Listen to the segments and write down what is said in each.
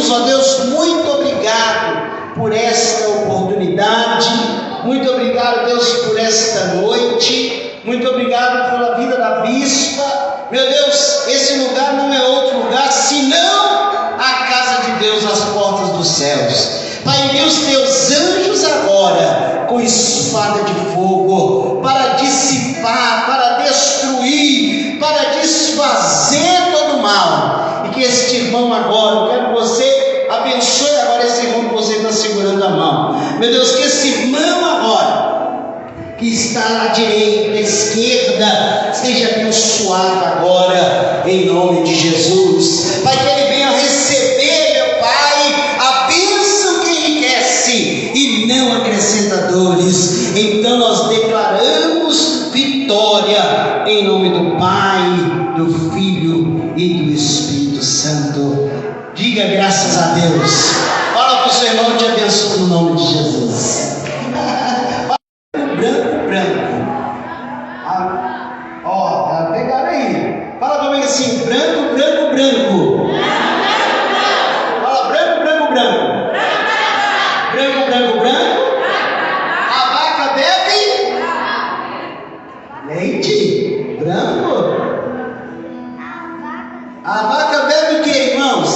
queridos, ó Deus, muito obrigado por esta oportunidade, muito obrigado, Deus, por esta noite, muito obrigado pela vida da bispa. Meu Deus, esse lugar não é outro lugar senão a casa de Deus, as portas dos céus. Pai, envia os teus anjos agora com espada de fogo para dissipar, para destruir, para desfazer todo o mal. E que este irmão agora, eu quero que você abençoe agora esse irmão que você está segurando a mão. Meu Deus, que esse irmão agora, que está à direita, à esquerda, seja abençoado agora, em nome de Jesus. Pai, que ele venha receber, meu Pai, a bênção que enriquece e não acrescenta dores. Então nós declaramos vitória, em nome do Pai, do Filho e do Espírito Santo. Diga graças a Deus. Fala para o seu irmão, te abençoe no nome de Jesus. Pegaram aí. Fala comigo assim: branco, branco, branco. Fala branco, branco, branco. Branco, branco, branco. A vaca bebe leite branco. A vaca bebe o que, irmãos?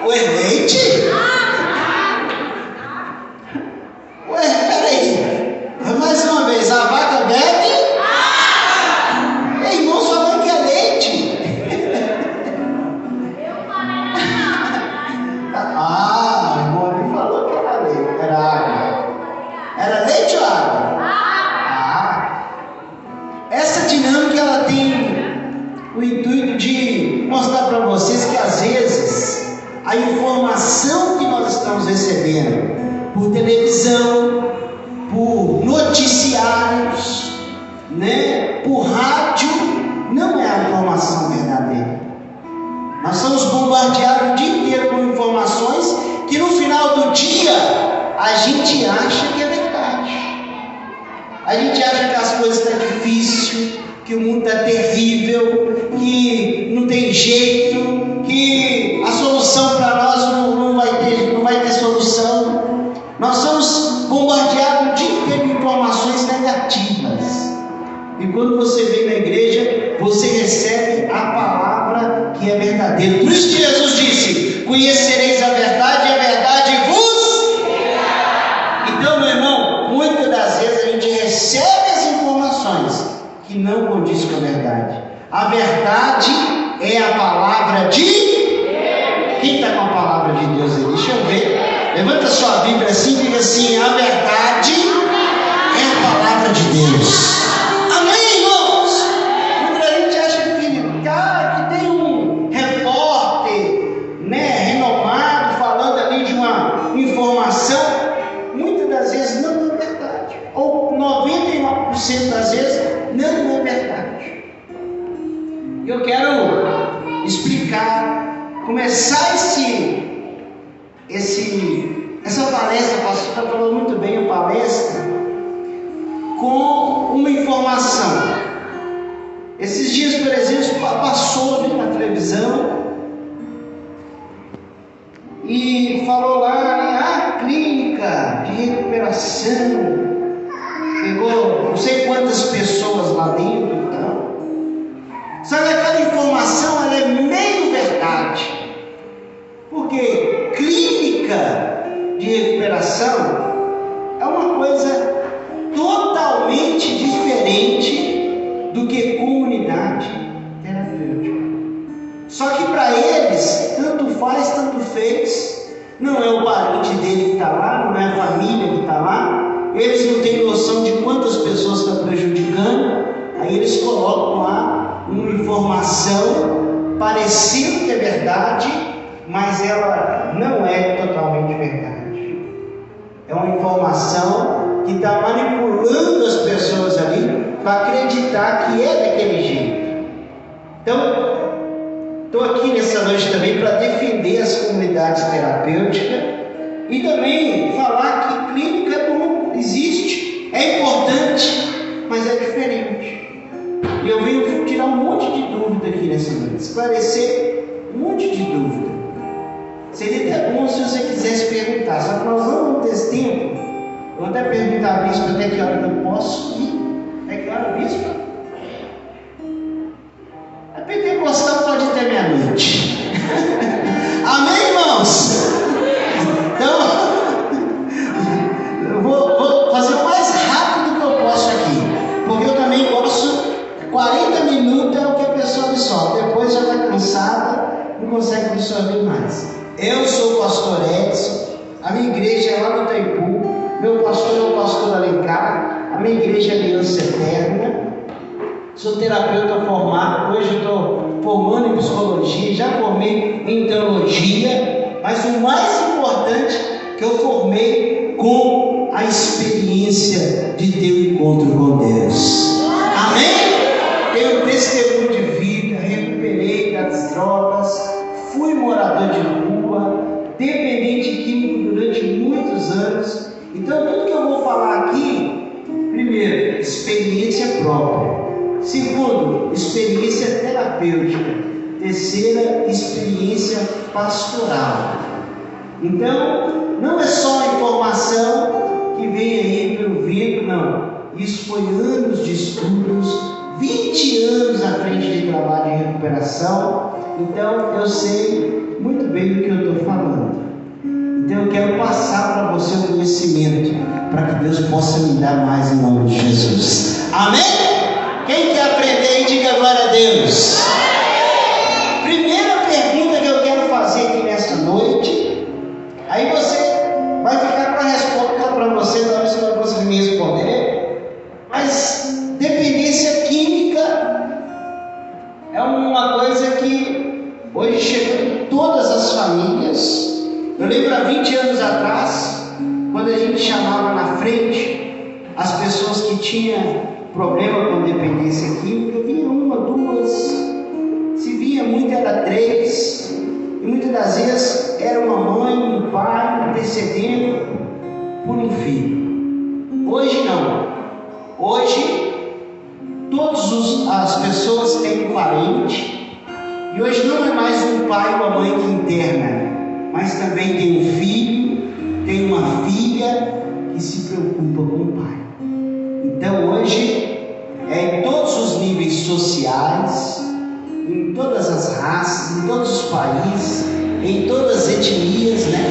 O leite? Ué, peraí. Mais uma vez, a vaca bebe? Irmão, sua mãe quer leite? Irmão, ele falou que era leite, era água. Era leite ou água? Essa dinâmica, ela tem o intuito de mostrar para vocês que às vezes a informação que nós estamos recebendo por televisão, por noticiários, por rádio, não é a informação verdadeira. Nós somos bombardeados o dia inteiro com informações que no final do dia a gente acha que é verdade. A gente acha que as coisas estão difíceis, que o mundo está terrível, que não tem jeito, que a solução para nós não vai ter solução. Nós somos bombardeados o dia inteiro com informações negativas. E quando você vem na igreja, você recebe a palavra que é verdadeira. Por isso que Jesus disse: conhecereis a verdade e a verdade vos libertará. Então, meu irmão, muitas das vezes a gente recebe as informações que não condiz com a verdade. A verdade é a palavra de Deus. Quem está com a palavra de Deus aí? Deixa eu ver. Levanta sua Bíblia assim e diga assim: a verdade é a palavra de Deus. Amém, irmãos? Quando a gente acha que tem um repórter, renomado, falando ali de uma informação, muitas das vezes não é verdade. Ou 99% das vezes não é verdade. Eu quero explicar, começar essa palestra, o pastor está falando muito bem a palestra, com uma informação. Esses dias, por exemplo, passou ali na televisão e falou lá, clínica de recuperação, pegou não sei quantas pessoas lá dentro. Então, sabe, aquela informação, ela é meio verdade, porque clínica de recuperação é uma coisa totalmente diferente do que comunidade terapêutica. Só que para eles, tanto faz, tanto fez. Não é o parente dele que está lá, não é a família que está lá. Eles não têm noção de quantas pessoas estão prejudicando. Aí eles colocam lá uma informação parecendo que é verdade, mas ela não é totalmente verdade. É uma informação que está manipulando as pessoas ali para acreditar que é daquele jeito. Então, estou aqui nessa noite também para defender as comunidades terapêuticas e também falar que clínica não existe, é importante, mas é diferente. E eu venho tirar um monte de dúvida aqui nessa noite, esclarecer um monte de dúvida. só que nós não vamos ter esse tempo. Eu vou até perguntar à bispa até que hora que eu posso ir. É que hora, bispa? A pentecostal pode ir até meia-noite. Amém, irmãos? Então, eu vou fazer o mais rápido que eu posso aqui. Porque eu também gosto, 40 minutos é o que a pessoa absorve. Depois já está cansada, não consegue absorver mais. Eu sou o pastor Edson, a minha igreja é lá no Itaipu, meu pastor é o pastor Alencar, a minha igreja é Aliança Eterna. Sou terapeuta formado, hoje estou formando em psicologia, já formei em teologia, mas o mais importante que eu formei com a experiência de ter um encontro com Deus. Amém? Tenho testemunho de vida, recuperei das drogas, fui morador de rua, dependente químico durante muitos anos. Então tudo que eu vou falar aqui, primeiro, experiência própria. Segundo, experiência terapêutica. Terceira, experiência pastoral. Então, não é só a informação que vem aí pelo vento, não. Isso foi anos de estudos, 20 anos à frente de trabalho de recuperação. Então, eu sei muito bem do que eu estou falando. Então, eu quero passar para você o conhecimento, para que Deus possa me dar mais em nome de Jesus. Amém? Quem quer aprender aí, diga glória a Deus. Primeira pergunta que eu quero fazer aqui nesta noite, aí você vai ficar com a resposta para você, talvez você não consiga me responder, mas dependência química é uma coisa que hoje chegou em todas as famílias. Eu lembro há 20 anos atrás, quando a gente chamava na frente as pessoas que tinham problema com dependência química, vinha uma, duas, se via muito era 3, e muitas das vezes era uma mãe, um pai intercedendo por um filho. Hoje não. Hoje todas as pessoas têm um parente, e hoje não é mais um pai ou uma mãe que interna, mas também tem um filho, tem uma filha que se preocupa com o pai. Então hoje é em todos os níveis sociais, em todas as raças, em todos os países, em todas as etnias, né?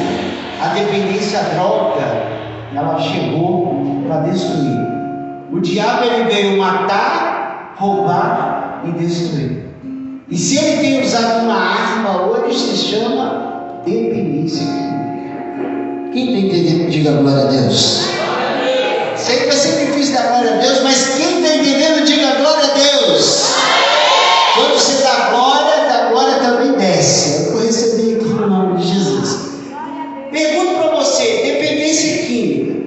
A dependência à droga, ela chegou para destruir. O diabo ele veio matar, roubar e destruir. E se ele tem usado uma arma hoje, se chama dependência química. Quem está entendendo, diga glória a Deus. Sei que vai ser difícil dar glória a Deus, mas quem está entendendo, diga glória a Deus. Quando você dá glória também desce. Eu vou receber aqui no nome de Jesus. Pergunto para você: dependência química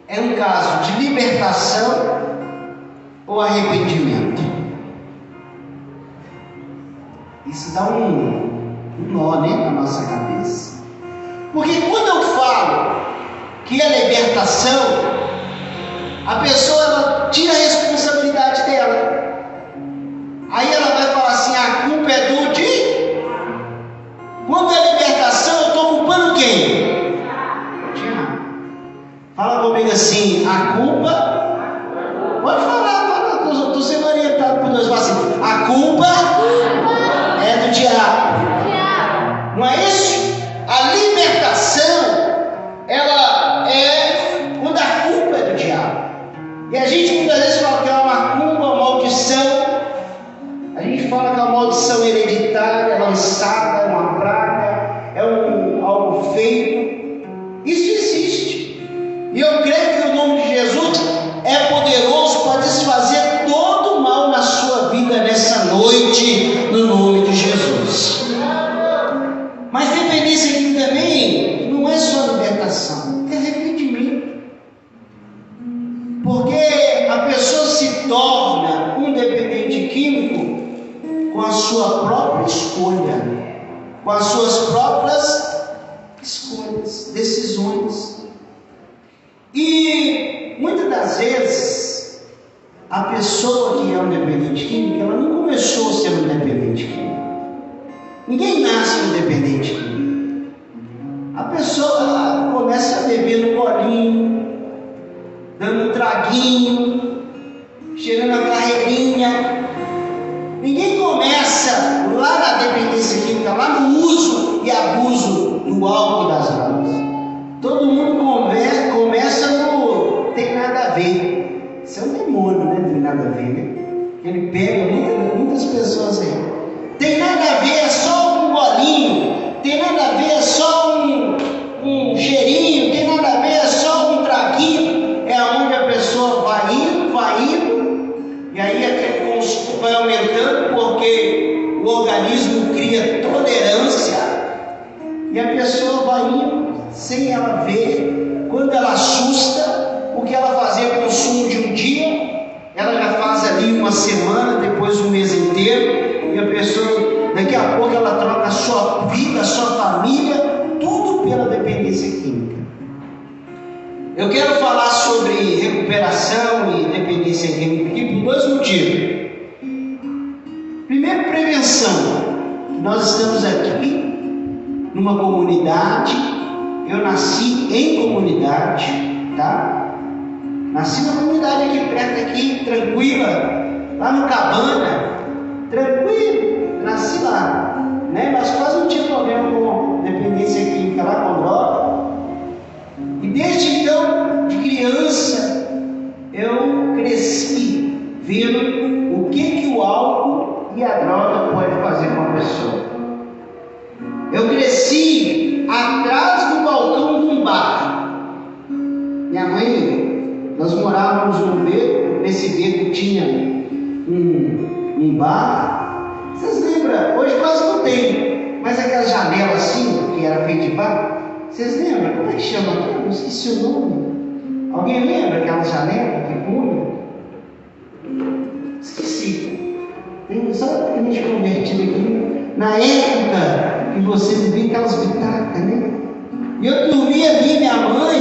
é um caso de libertação ou arrependimento? Isso dá um nó, né, na nossa cabeça. Porque quando eu falo que é libertação, a pessoa ela tira a responsabilidade dela. Aí ela vai falar assim: a culpa é do de. Quando é libertação, eu estou culpando quem? Fala comigo assim: a culpa. Pode falar, estou sendo orientado por Deus. Fala assim: a culpa é do diabo. Não é isso? A libertação, ela é quando a culpa é do diabo. E a gente muitas vezes fala que é uma macumba, uma maldição. A gente fala que é uma maldição hereditária, lançada, é uma praga, é algo feito. Isso existe. E eu creio que o nome de Jesus é poderoso para desfazer todo o mal na sua vida nessa noite, no nome de Jesus. Mas dependência aqui também não é só libertação, é arrependimento. Porque a pessoa se torna um dependente químico com a sua própria escolha, com as suas próprias escolhas, decisões. E muitas das vezes a pessoa que é um dependente químico, ela não começou a ser um dependente químico. Ninguém nasce um dependente químico. A pessoa no alto das drogas. Todo mundo começa no tem nada a ver. Isso é um demônio, né? Tem nada a ver, né? Ele pega muitas pessoas aí. Tem nada a ver, é só um golinho. Tem nada a ver, é só um cheirinho. Tem nada a ver, é só um traguinho. É onde a pessoa vai indo, e aí aquele consumo vai aumentando, porque o organismo cria tolerância, e a pessoa vai indo sem ela ver. Quando ela assusta, o que ela fazia consumo de um dia, ela já faz ali uma semana, depois um mês inteiro, e a pessoa, daqui a pouco ela troca a sua vida, a sua família, tudo pela dependência química. Eu quero falar sobre recuperação e dependência química aqui por dois motivos. Primeiro, prevenção. Nós estamos aqui numa comunidade. Eu nasci em comunidade, tá? Nasci na comunidade aqui perto, aqui, tranquila, lá no Cabana, tranquilo, nasci lá, né? Mas quase não tinha problema com dependência química lá, com droga. E desde então, de criança, eu cresci vendo o que o álcool e a droga pode fazer com a pessoa. Eu cresci atrás do balcão de um bar. Minha mãe, nós morávamos num beco, nesse beco tinha um bar. Vocês lembram? Hoje quase não tem, mas aquela janela assim, que era feita de bar. Vocês lembram? Como é que chama aqui? Eu esqueci o nome. Alguém lembra aquela janela que punha? Esqueci. Tem só a gente convertido aqui. Na época que você vivia aquelas bitacas, né? E eu dormia ali, minha mãe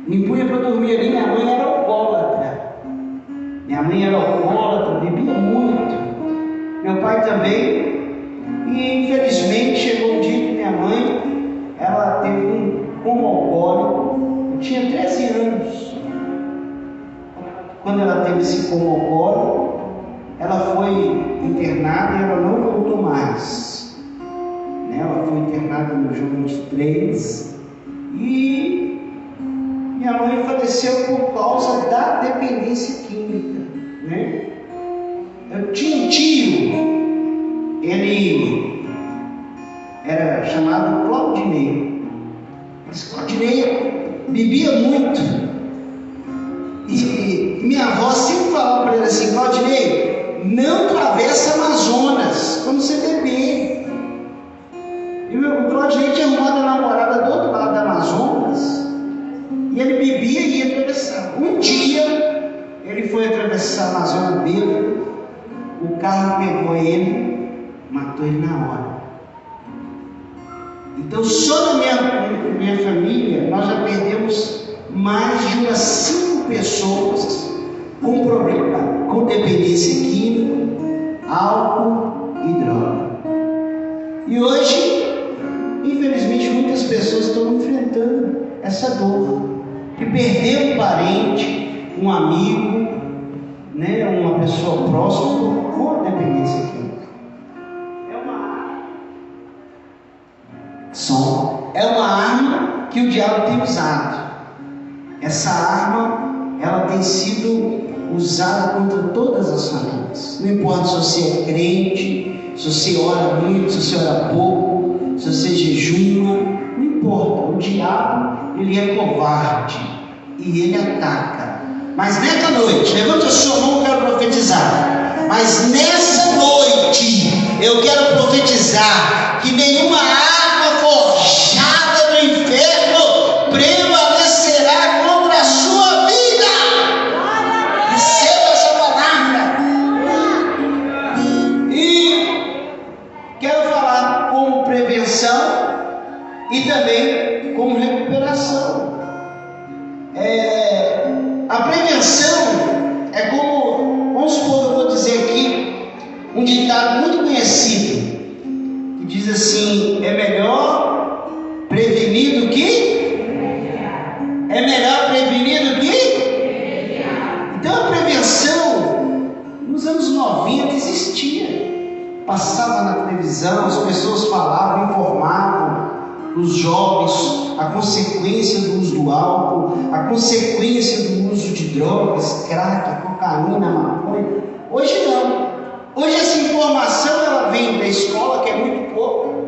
me punha para dormir ali. Minha mãe era alcoólatra. Minha mãe era alcoólatra, bebia muito. Meu pai também. E infelizmente chegou um dia que minha mãe, ela teve um coma alcoólico. Eu tinha 13 anos. Quando ela teve esse coma alcoólico, ela foi internada e ela não voltou mais. Ela foi internada no João 23 e minha mãe faleceu por causa da dependência química, né? Eu tinha um tio, ele era chamado Claudinei. Mas Claudinei bebia muito. E minha avó sempre falava para ele assim: Claudinei, não atravessa Amazonas quando você beber. E o Claudinei tinha arrumado a namorada do outro lado da Amazonas, e ele bebia e ia atravessar. Um dia ele foi atravessar a Amazônia bêbado, o carro pegou ele, matou ele na hora. Então só na minha família nós já perdemos mais de umas 5 pessoas com problema, com dependência química, álcool e droga. E hoje, infelizmente, muitas pessoas estão enfrentando essa dor de perder um parente, um amigo, né, uma pessoa próxima com dependência química. É uma arma que o diabo tem usado. Essa arma, ela tem sido usada contra todas as famílias. Não importa se você é crente, se você ora muito, se você ora pouco, se você jejuma, não importa. O diabo, ele é covarde e ele ataca. Mas nessa noite, levante a sua mão, eu quero profetizar. Mas nessa noite, eu quero profetizar que nenhuma arma forjada do inferno prevalecerá contra a sua vida. Receba essa palavra. E quero falar como prevenção e também como recuperação. A prevenção é como, vamos supor, eu vou dizer aqui um ditado muito conhecido que diz assim: é melhor prevenir do que? É melhor prevenir do que? Então a prevenção nos anos 90 existia. passava na televisão, as pessoas falavam, informavam os jovens a consequência do uso do álcool, a consequência do uso de drogas, crack, cocaína, maconha. Hoje não. Hoje essa informação ela vem da escola, que é muito pouco,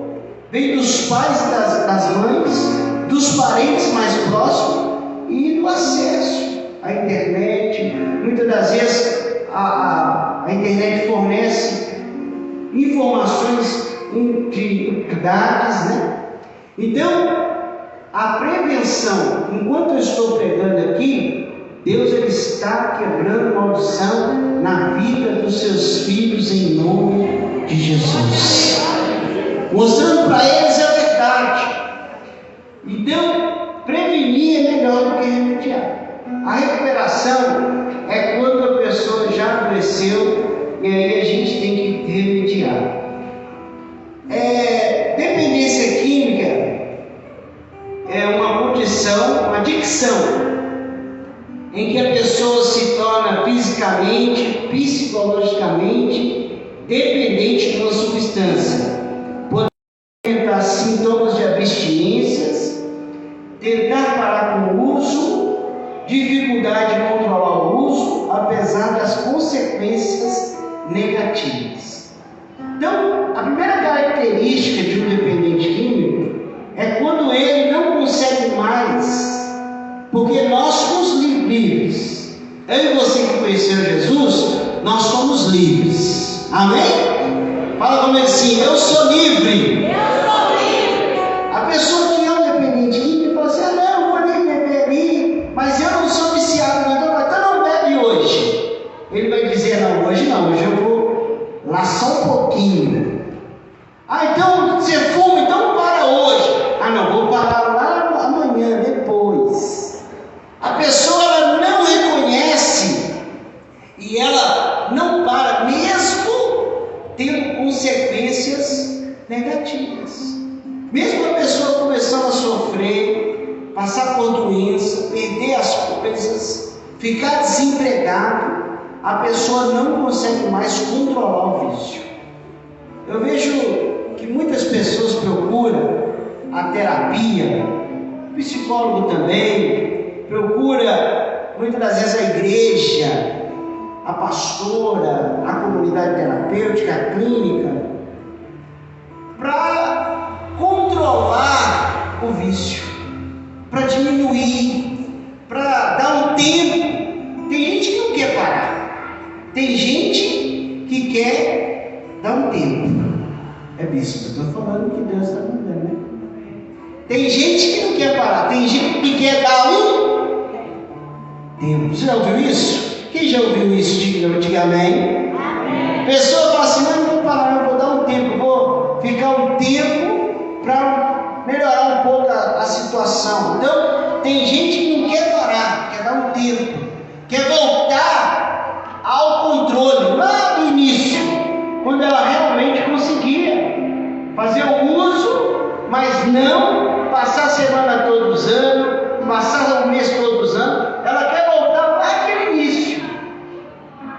vem dos pais e das mães, dos parentes mais próximos e do acesso à internet. Muitas das vezes a internet fornece informações de dados, né? Então, a prevenção, enquanto eu estou pregando aqui, Deus ele está quebrando maldição na vida dos seus filhos em nome de Jesus, mostrando para eles a verdade. Então, prevenir é melhor do que remediar. A recuperação é quando a pessoa já adoeceu e aí a gente tem que remediar. Dependência química é uma condição, uma adicção, em que a pessoa se torna fisicamente, psicologicamente dependente de uma substância, podendo apresentar sintomas de abstinências, tentar parar com o uso, dificuldade de controlar o uso, apesar das consequências negativas. Então, a primeira característica de um dependente químico é quando ele não consegue mais, porque nós somos livres. Eu e você que conheceu Jesus, nós somos livres. Amém? Fala comigo assim: eu sou livre. Eu sou livre. A pessoa que é um dependente químico fala assim: não, eu vou nem beber ali, mas eu não sou viciado, então não bebe hoje. Ele vai dizer: não, hoje eu vou lá só um pouquinho. Então você fuma, então para hoje. Não, vou parar lá amanhã, depois. A pessoa ela não reconhece e ela não para, mesmo tendo consequências negativas. Mesmo a pessoa começando a sofrer, passar por doença, perder as coisas, ficar desempregado, a pessoa não consegue mais controlar o vício. Eu vejo que muitas pessoas procuram a terapia, o psicólogo também, procura muitas das vezes a igreja, a pastora, a comunidade terapêutica, a clínica, para controlar o vício, para diminuir, para dar um tempo. Tem gente que não quer parar, tem gente que quer dar um tempo. É bispo, eu estou falando que Deus está mandando, né? Tem gente que não quer parar, tem gente que quer dar um tempo. Você já ouviu isso? Quem já ouviu isso? Diga amém. A pessoa fala assim: não vou parar, eu vou dar um tempo, vou ficar um tempo para melhorar um pouco a situação. Então, tem gente que não quer parar, quer dar um tempo, quer voltar ao controle lá do início, quando ela realmente conseguia fazer o uso, mas não passar a semana toda usando, passar o mês todo usando. Ela quer voltar lá naquele início,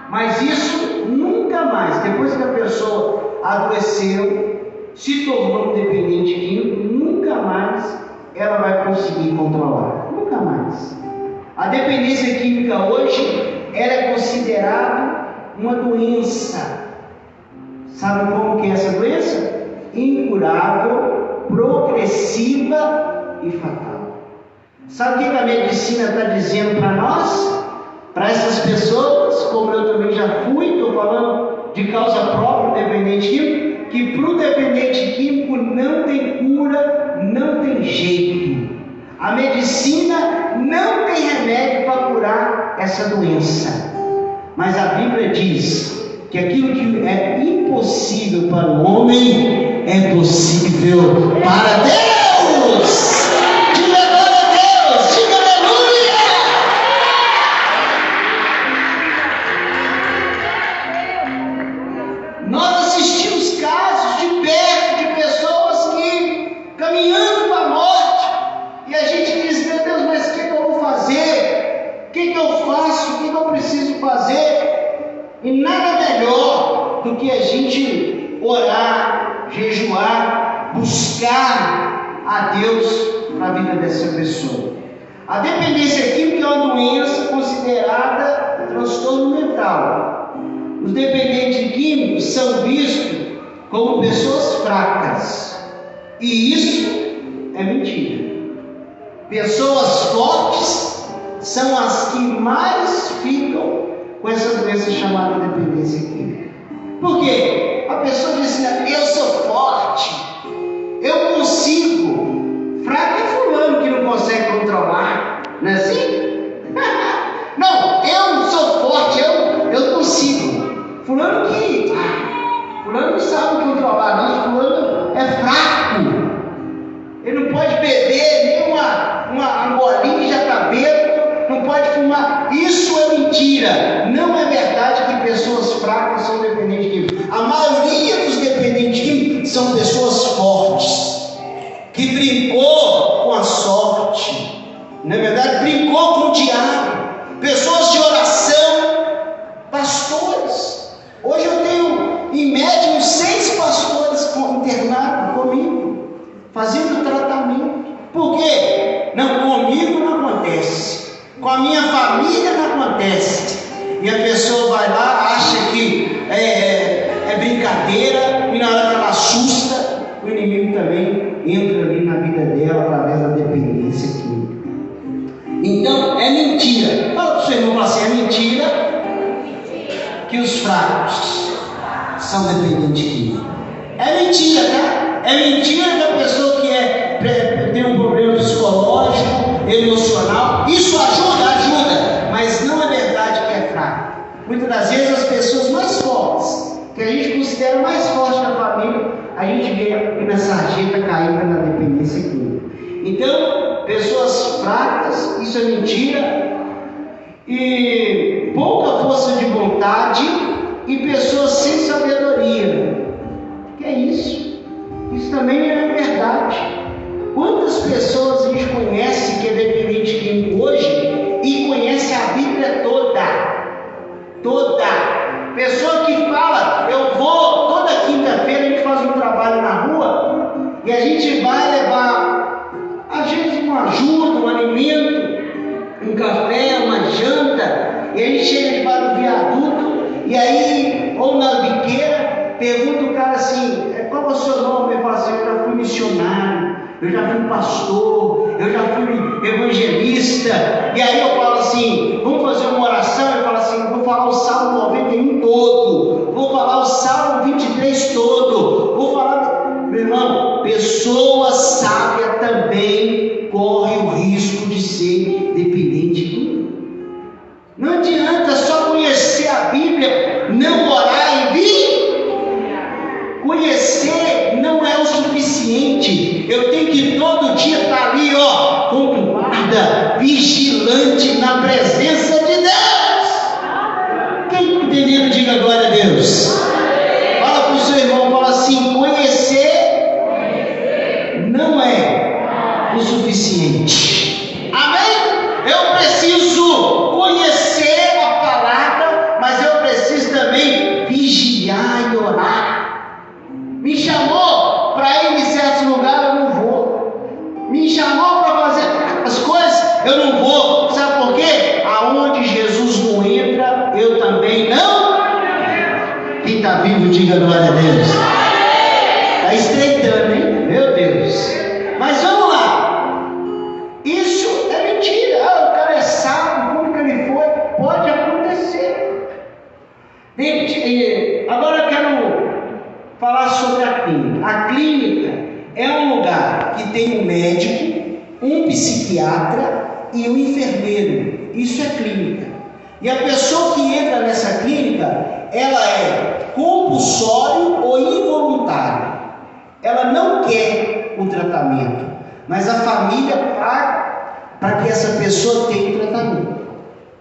mas isso nunca mais, depois que a pessoa adoeceu, se tornou um dependente químico, nunca mais ela vai conseguir controlar, nunca mais. A dependência química hoje, ela é considerada uma doença. Sabe como que é essa doença? Incurável, progressiva e fatal. Sabe o que a medicina está dizendo para nós? Para essas pessoas, como eu também já fui, estou falando de causa própria, dependente químico, que para o dependente químico não tem cura, não tem jeito. A medicina não tem remédio para curar essa doença. Mas a Bíblia diz que aquilo que é impossível para o homem é possível para Deus. Diga glória a Deus, diga aleluia. Nós assistimos casos de perto de pessoas que caminhando para a morte, e a gente diz: meu Deus, mas o que eu vou fazer? O que eu faço? O que eu preciso fazer? E nada melhor do que a gente orar, jejuar, buscar a Deus para a vida dessa pessoa. A dependência química é uma doença considerada transtorno mental. Os dependentes químicos são vistos como pessoas fracas, e isso é mentira. Pessoas fortes são as que mais ficam com essa doença chamada dependência química. Por quê? A pessoa diz assim: eu sou forte, eu consigo. Fraco é fulano que não consegue controlar, não é assim? Não, eu sou forte, eu consigo. Fulano não sabe controlar, não. Fulano é fraco. Ele não pode beber nem uma bolinha e já está bêbado, não pode fumar. Isso é mentira. Não é verdade que pessoas fracas são dependentes químicos. A maioria dos dependentes químicos são pessoas fortes, que brincou com a sorte, não é verdade? Brincou com o diabo. Pessoas de oração, pastores. Hoje eu tenho, em média, uns 6 pastores internados comigo, fazendo tratamento. Por quê? Não, comigo não acontece, com a minha família não acontece. E a pessoa vai lá, acha que é brincadeira, e na hora que ela assusta, o inimigo também entra ali na vida dela através da dependência química. Então, é mentira. Fala para o seu irmão, fala assim: é mentira que os fracos são dependentes químicos. É mentira, tá? É mentira que a pessoa que tem um problema psicológico, emocional, isso ajuda, mas não é verdade que é fraco. Muitas das vezes as pessoas mais fortes, que a gente considera mais fortes da família, a gente vê na sarjeta caída na dependência química. Então, pessoas fracas, isso é mentira, e pouca força de vontade, e pessoas sem sabedoria. Que é isso? Isso também não é verdade. Quantas pessoas a gente conhece que é dependente químico hoje e conhece a Bíblia toda? Pessoa que fala: eu vou, toda quinta-feira a gente faz um trabalho na rua e a gente vai levar, às vezes, uma ajuda, um alimento, um café, uma janta, e a gente chega debaixo do viaduto, e aí, ou na biqueira, pergunta o cara assim: qual é o seu nome? Ele fala assim: eu já fui missionário, eu já fui pastor, eu já fui evangelista. E aí eu falo assim: vamos fazer uma oração? Ele fala assim: vou falar o Salmo 91 todo, vou falar o Salmo 23 todo, vou falar. Meu irmão, pessoa sábia também corre o risco de ser dependente de mim. Não adianta só conhecer a Bíblia, não orar e vir. Conhecer não é o suficiente. Eu tenho que todo dia estar ali, com guarda, vigilante na presença de Deus. Quem está entendendo, diga glória a Deus. Fala para o seu irmão, fala assim: conhecer não é o suficiente. Amém? Eu preciso conhecer a palavra, mas eu preciso também vigiar e orar. Me chamou para ir em certos lugares, eu não vou. Me chamou para fazer as coisas, eu não vou. Sabe por quê? Aonde Jesus não entra, eu também não. Quem está vivo, diga glória a Deus. Está estreitando, hein? Meu Deus. Mas vamos lá. Isso é mentira. O cara é sábio, como que ele foi? Pode acontecer. Agora eu quero falar sobre a clínica. A clínica é um lugar que tem um médico, um psiquiatra e um enfermeiro. Isso é clínica. E a pessoa que entra nessa clínica, ela é compulsório ou involuntário. Ela não quer o tratamento, mas a família paga para que essa pessoa tenha o tratamento.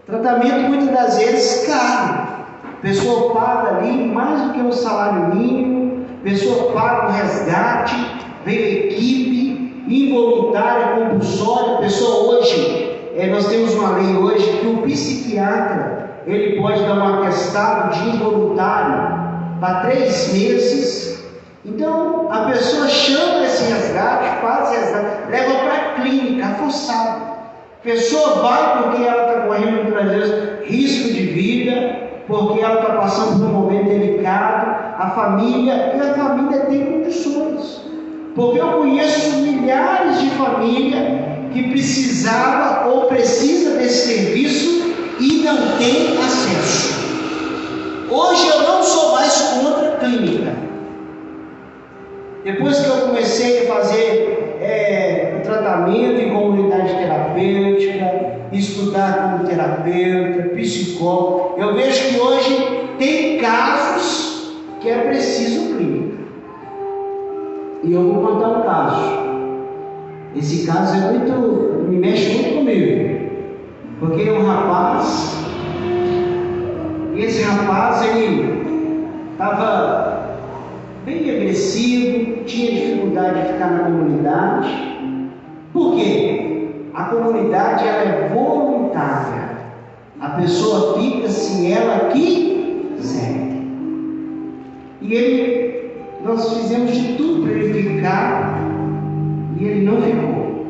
Tratamento muitas das vezes caro. A pessoa paga ali mais do que o salário mínimo, a pessoa paga o resgate, vem a equipe, involuntária, compulsória. A pessoa hoje, nós temos uma lei hoje que o psiquiatra, ele pode dar um atestado de involuntário para 3 meses Então, a pessoa chama esse resgate, faz resgate, leva para a clínica, forçado. A pessoa vai porque ela está correndo, muitas vezes, risco de vida, porque ela está passando por um momento delicado, a família tem condições. Porque eu conheço milhares de famílias que precisava ou precisa desse serviço e não tem acesso. Hoje eu não sou mais contra a clínica. Depois que eu comecei a fazer o tratamento em comunidade terapêutica, estudar como terapeuta, psicólogo, eu vejo que hoje tem casos que é preciso clínica. E eu vou contar um caso. Esse caso me mexe muito comigo, porque um rapaz, esse rapaz ele estava bem agressivo, tinha dificuldade de ficar na comunidade. Por quê? A comunidade ela é voluntária, a pessoa fica se ela quiser. E nós fizemos de tudo para ele ficar, e ele não ficou.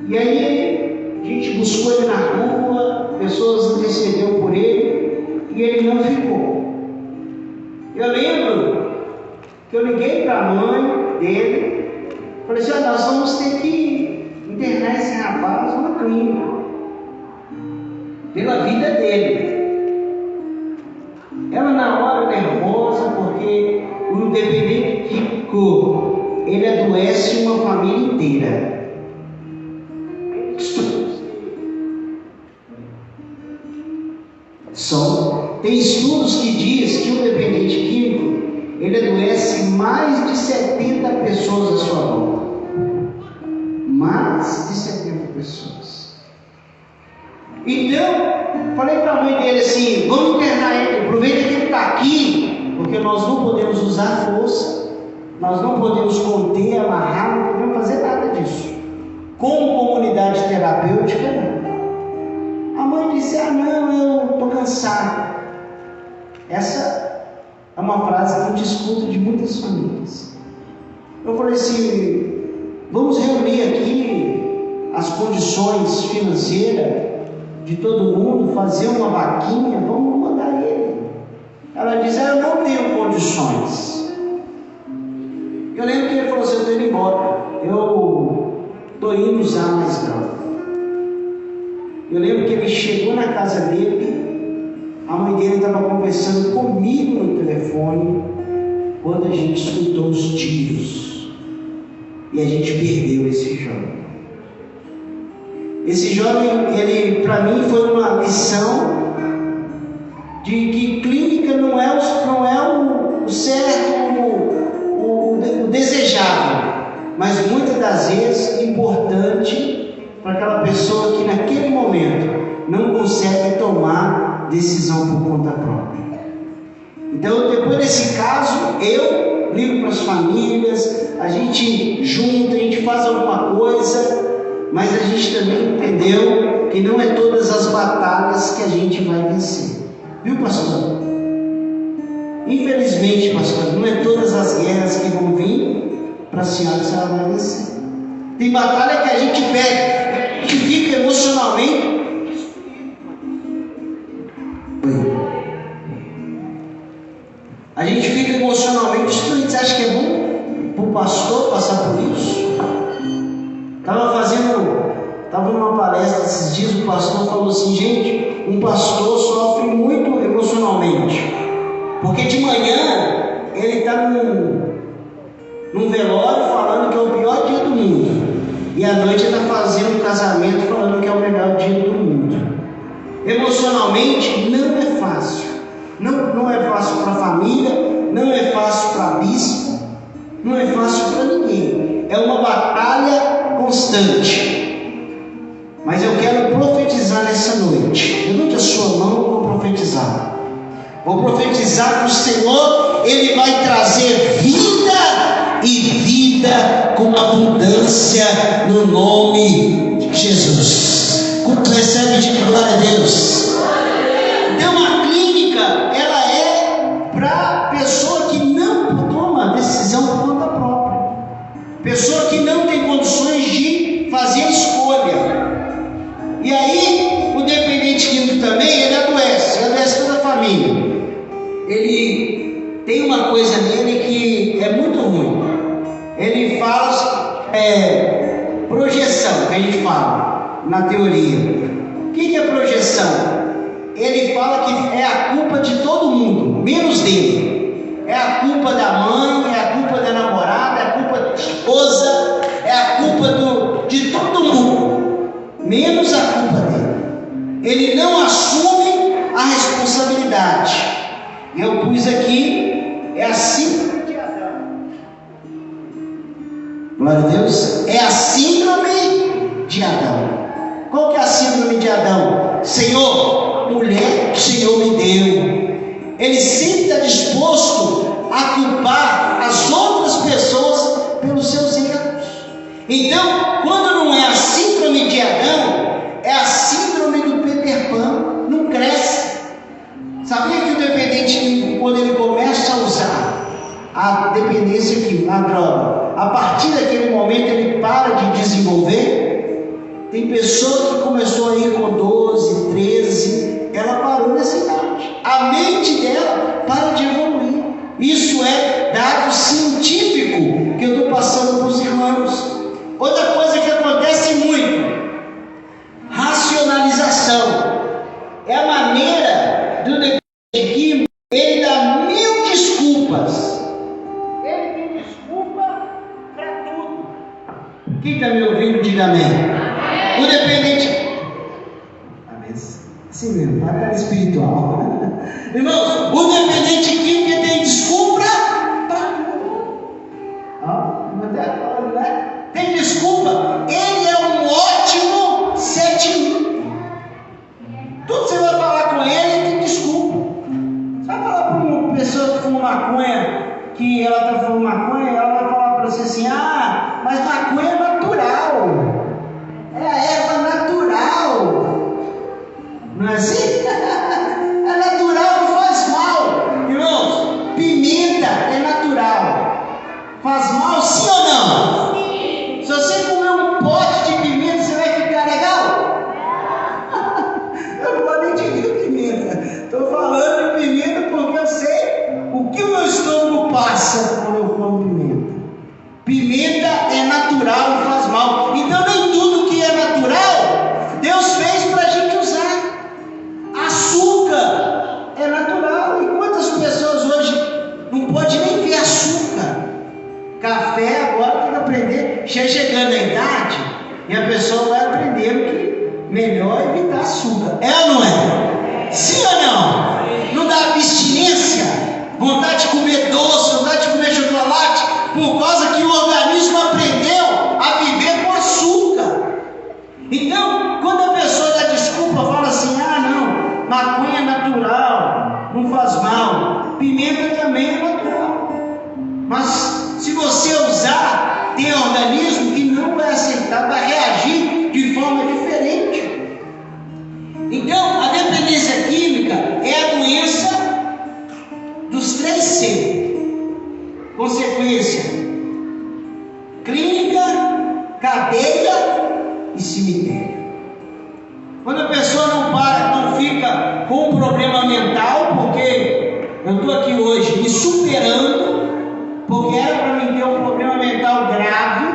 E aí a gente buscou ele na rua, pessoas intercederam por ele, e ele não ficou. Eu lembro que eu liguei para a mãe dele, falei assim: nós vamos ter que internar esse rapaz numa clínica, pela vida dele. Ela na hora nervosa, porque o independente químico, ele adoece uma família inteira. Tem estudos que diz que o dependente químico, ele adoece mais de 70 pessoas à sua volta. Mais de 70 pessoas. Então, falei para a mãe dele assim: vamos internar ele, aproveita que ele está aqui, porque nós não podemos usar força, nós não podemos conter, amarrar, não podemos fazer nada disso. Como comunidade terapêutica, não. A mãe disse: não, eu estou cansada. Essa é uma frase que eu discuto de muitas famílias. Eu falei assim: vamos reunir aqui as condições financeiras de todo mundo, fazer uma vaquinha, vamos mandar ele. Ela diz: eu não tenho condições. Eu lembro que ele falou assim: eu estou indo embora, eu estou indo usar mais droga. Eu lembro que ele chegou na casa dele, a mãe dele estava conversando comigo no telefone, quando a gente escutou os tiros, e a gente perdeu esse jovem. Esse jovem, ele para mim foi uma lição de que clínica não é o certo, o desejável, mas muitas das vezes importante para aquela pessoa que naquele momento não consegue tomar decisão por conta própria. Então, depois desse caso, eu ligo para as famílias, a gente junta, a gente faz alguma coisa, mas a gente também entendeu que não é todas as batalhas que a gente vai vencer. Viu, pastor? Infelizmente, pastor, não é todas as guerras que vão vir para a senhora que ela vai vencer. Tem batalha que a gente perde, a gente fica emocionalmente. A gente fica emocionalmente destruído. Você acha que é bom para o pastor passar por isso? Estava numa palestra esses dias, o pastor falou assim: gente, um pastor sofre muito emocionalmente, porque de manhã ele está num velório falando que é o pior dia do mundo, e à noite ele está fazendo um casamento falando que é o melhor dia do mundo. Emocionalmente não é fácil. Não é fácil para a família, não é fácil para a bispo, não é fácil para ninguém. É uma batalha constante. Mas eu quero profetizar nessa noite. Levante a sua mão, eu vou profetizar. Vou profetizar que o Senhor, Ele vai trazer vida e vida com abundância no nome de Jesus. Como recebe de glória a Deus? Então a clínica, ela é para pessoa que não toma pessoa que não tem condições de fazer escolha. E aí, o dependente químico também, ele adoece toda a família. Ele tem uma coisa nele que é muito ruim. Ele fala, projeção, que a gente fala na teoria. O que é projeção? Ele fala que é a culpa de todo mundo, menos dele. É a culpa da mãe, é a culpa da namorada, é a culpa da esposa, é a culpa de todo mundo, menos a culpa dele. Ele não assume a responsabilidade. Eu pus aqui, é a síndrome de Adão. Glória a Deus. É a síndrome de Adão. Qual que é a síndrome de Adão? Senhor, mulher que o Senhor me deu. Ele sempre está disposto a culpar as outras pessoas pelos seus erros. Então, quando não é a síndrome de Adão, é a síndrome do Peter Pan, não cresce. Sabia que o dependente, quando ele começa a usar a dependência química, a droga, a partir daquele momento ele para de desenvolver? Tem pessoa que começou aí com 12, 13, ela parou nessa idade. A mente dela para de evoluir. Isso é dado científico que eu estou passando para os irmãos. Outra coisa que acontece muito, racionalização. É a maneira do dependente químico, ele dá 1000 desculpas. Ele tem desculpa para tudo. Quem está me ouvindo, diga amém. O dependente, assim mesmo, batalha espiritual. Irmãos, o dependente químico tem desculpa para tudo. Tem desculpa. Ele é um ótimo 7000. Tudo você vai falar com ele, tem desculpa. Você vai falar para uma pessoa que fuma maconha, que ela está fumando maconha, ela vai falar para você assim: ah, mas maconha é natural. É a erva natural. Não é assim? É natural, não faz mal. Irmãos, pimenta é natural. Faz mal, sim ou não? Sim. Se você comer um pote de pimenta, você vai ficar legal? Eu não vou nem dizer pimenta. Estou falando de pimenta porque eu sei o que o meu estômago passa quando eu como pimenta. Pimenta é natural, não faz mal. Então nem tudo que é natural Deus fez para a gente usar. Açúcar é natural. E quantas pessoas hoje não pode nem ver açúcar? Café agora tem que aprender. Chegando na idade e a pessoa vai aprendendo que melhor evitar açúcar. É ou não é? Sim ou não? Não dá abstinência? Vontade de comer doce, vontade de comer chocolate, por causa que o organismo aprendeu a viver com açúcar. Então, quando a pessoa dá desculpa, fala assim: ah não, maconha é natural, não faz mal, pimenta também é natural. Mas se você usar, tem organismo que não vai aceitar, vai reagir de forma diferente. Então, a dependência química é a doença dos 3 C. Consequência clínica, cadeia e cemitério. Quando a pessoa não fica com um problema mental, porque eu estou aqui hoje me superando, porque era para mim ter um problema mental grave,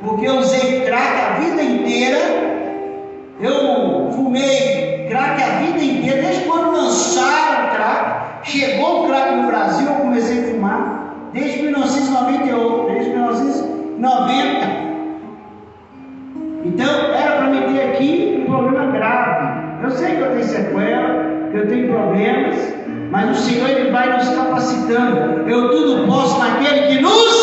porque eu usei crack a vida inteira, eu fumei crack a vida inteira, desde quando lançaram o crack, chegou o crack no Brasil, eu comecei a fumar. Desde 1998, desde 1990. Então, era para me ter aqui um problema grave. Eu sei que eu tenho sequela, que eu tenho problemas, mas o Senhor, Ele vai nos capacitando. Eu tudo posso naquele que nos